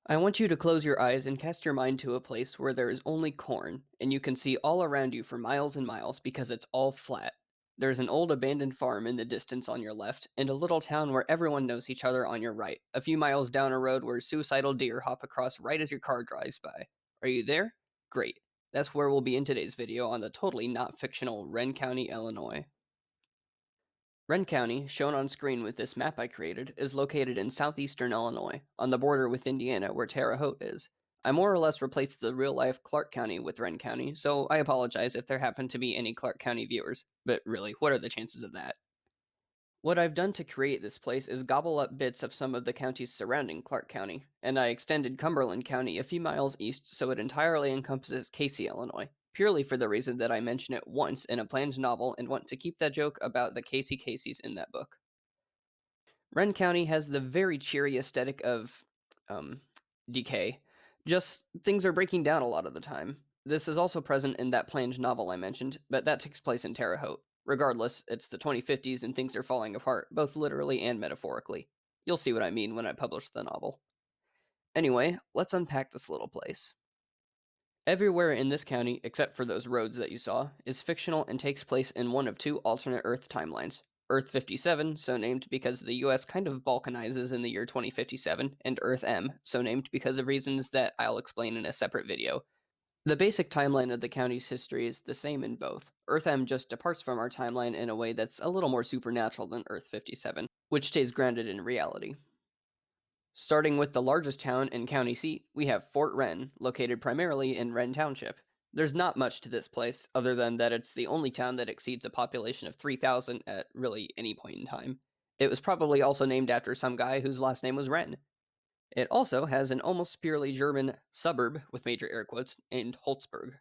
I want you to close your eyes and cast your mind to a place where there is only corn, and you can see all around you for miles and miles because it's all flat. There's an old abandoned farm in the distance on your left, and a little town where everyone knows each other on your right, a few miles down a road where suicidal deer hop across right as your car drives by. Are you there? Great. That's where we'll be in today's video on the totally not fictional Wren County, Illinois. Wren County, shown on screen with this map I created, is located in southeastern Illinois, on the border with Indiana where Terre Haute is. I more or less replaced the real-life Clark County with Wren County, so I apologize if there happen to be any Clark County viewers, but really, what are the chances of that? What I've done to create this place is gobble up bits of some of the counties surrounding Clark County, and I extended Cumberland County a few miles east so it entirely encompasses Casey, Illinois, purely for the reason that I mention it once in a planned novel and want to keep that joke about the Caseys in that book. Wren County has the very cheery aesthetic of um, decay. Just things are breaking down a lot of the time. This is also present in that planned novel I mentioned, but that takes place in Terre Haute. Regardless, it's the 2050s and things are falling apart, both literally and metaphorically. You'll see what I mean when I publish the novel. Anyway, let's unpack this little place. Everywhere in this county, except for those roads that you saw, is fictional and takes place in one of two alternate Earth timelines. Earth 57, so named because the US kind of balkanizes in the year 2057, and Earth M, so named because of reasons that I'll explain in a separate video. The basic timeline of the county's history is the same in both. Earth M just departs from our timeline in a way that's a little more supernatural than Earth 57, which stays grounded in reality. Starting with the largest town and county seat, we have Fort Wren, located primarily in Wren Township. There's not much to this place, other than that it's the only town that exceeds a population of 3,000 at really any point in time. It was probably also named after some guy whose last name was Wren. It also has an almost purely German suburb, with major air quotes, named Holzburg.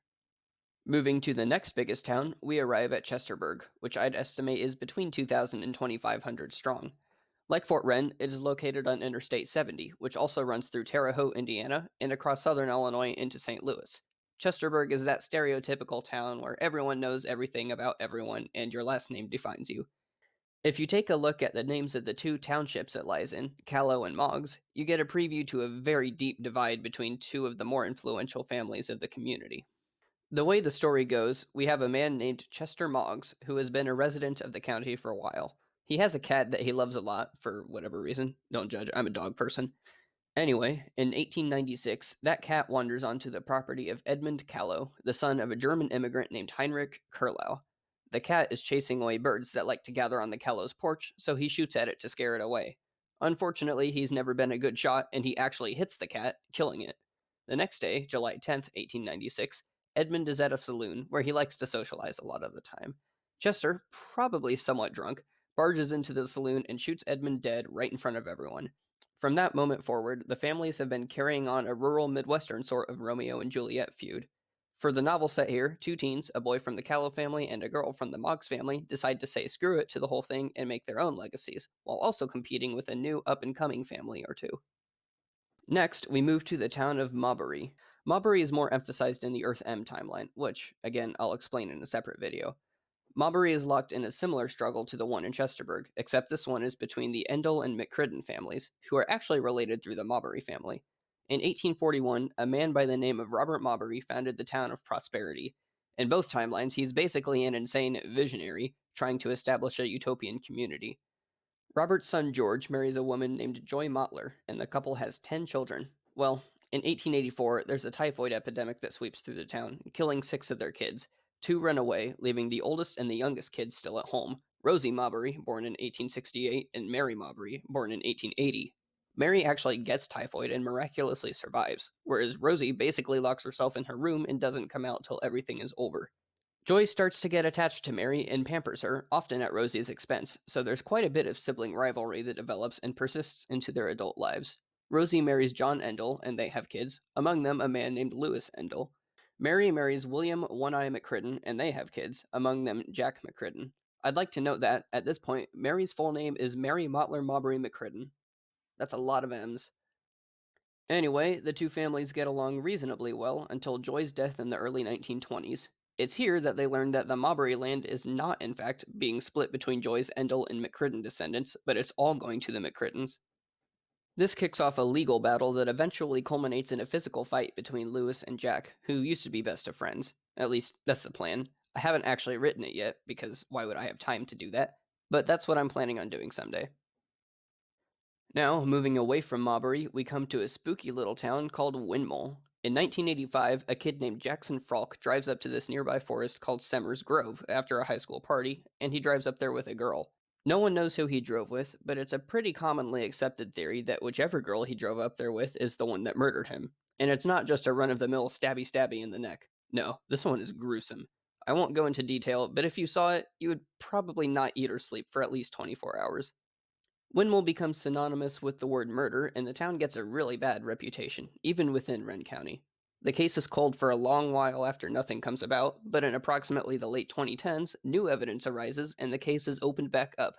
Moving to the next biggest town, we arrive at Chesterburg, which I'd estimate is between 2,000 and 2,500 strong. Like Fort Wren, it is located on Interstate 70, which also runs through Terre Haute, Indiana, and across southern Illinois into St. Louis. Chesterburg is that stereotypical town where everyone knows everything about everyone and your last name defines you. If you take a look at the names of the two townships it lies in, Callow and Moggs, you get a preview to a very deep divide between two of the more influential families of the community. The way the story goes, we have a man named Chester Moggs who has been a resident of the county for a while. He has a cat that he loves a lot, for whatever reason. Don't judge, I'm a dog person. Anyway, in 1896, that cat wanders onto the property of Edmund Callow, the son of a German immigrant named Heinrich Kurlau. The cat is chasing away birds that like to gather on the Callow's porch, so he shoots at it to scare it away. Unfortunately, he's never been a good shot, and he actually hits the cat, killing it. The next day, July 10th, 1896, Edmund is at a saloon where he likes to socialize a lot of the time. Chester, probably somewhat drunk, barges into the saloon and shoots Edmund dead right in front of everyone. From that moment forward, the families have been carrying on a rural Midwestern sort of Romeo and Juliet feud. For the novel set here, two teens, a boy from the Callow family and a girl from the Moggs family, decide to say screw it to the whole thing and make their own legacies, while also competing with a new up-and-coming family or two. Next, we move to the town of Mobbery. Mobbery is more emphasized in the Earth M timeline, which, again, I'll explain in a separate video. Mobbery is locked in a similar struggle to the one in Chesterburg, except this one is between the Endel and McCridden families, who are actually related through the Mobbery family. In 1841, a man by the name of Robert Mobbery founded the town of Prosperity. In both timelines, he's basically an insane visionary trying to establish a utopian community. Robert's son George marries a woman named Joy Mottler, and the couple has 10 children. Well, in 1884, there's a typhoid epidemic that sweeps through the town, killing 6 of their kids. 2 run away, leaving the oldest and the youngest kids still at home, Rosie Mobbery, born in 1868, and Mary Mobbery, born in 1880. Mary actually gets typhoid and miraculously survives, whereas Rosie basically locks herself in her room and doesn't come out till everything is over. Joy starts to get attached to Mary and pampers her, often at Rosie's expense, so there's quite a bit of sibling rivalry that develops and persists into their adult lives. Rosie marries John Endel, and they have kids, among them a man named Louis Endel. Mary marries William One-Eye McCridden, and they have kids, among them Jack McCridden. I'd like to note that, at this point, Mary's full name is Mary Mottler Mobbery McCridden. That's a lot of M's. Anyway, the two families get along reasonably well until Joy's death in the early 1920s. It's here that they learn that the Mobbery Land is not, in fact, being split between Joy's Endel and McCridden descendants, but it's all going to the McCriddens. This kicks off a legal battle that eventually culminates in a physical fight between Lewis and Jack, who used to be best of friends. At least, that's the plan. I haven't actually written it yet, because why would I have time to do that? But that's what I'm planning on doing someday. Now, moving away from Mobbery, we come to a spooky little town called Windmill. In 1985, a kid named Jackson Frolk drives up to this nearby forest called Semmer's Grove after a high school party, and he drives up there with a girl. No one knows who he drove with, but it's a pretty commonly accepted theory that whichever girl he drove up there with is the one that murdered him. And it's not just a run of the mill stabby stabby in the neck. No, this one is gruesome. I won't go into detail, but if you saw it, you would probably not eat or sleep for at least 24 hours. Windmill becomes synonymous with the word murder, and the town gets a really bad reputation, even within Wren County. The case is cold for a long while after nothing comes about, but in approximately the late 2010s, new evidence arises and the case is opened back up.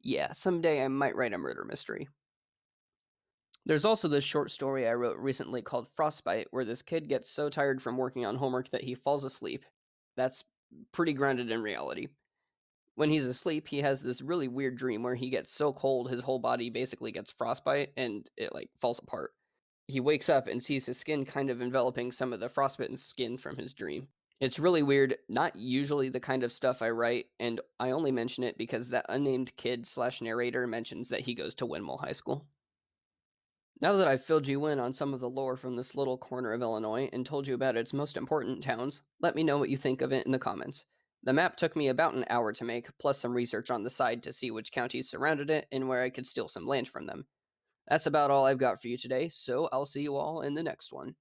Yeah, someday I might write a murder mystery. There's also this short story I wrote recently called Frostbite, where this kid gets so tired from working on homework that he falls asleep. That's pretty grounded in reality. When he's asleep, he has this really weird dream where he gets so cold his whole body basically gets frostbite and it like falls apart. He wakes up and sees his skin kind of enveloping some of the frostbitten skin from his dream. It's really weird, not usually the kind of stuff I write, and I only mention it because that unnamed kid slash narrator mentions that he goes to Windmill High School. Now that I've filled you in on some of the lore from this little corner of Illinois and told you about its most important towns, let me know what you think of it in the comments. The map took me about an hour to make, plus some research on the side to see which counties surrounded it and where I could steal some land from them. That's about all I've got for you today, so I'll see you all in the next one.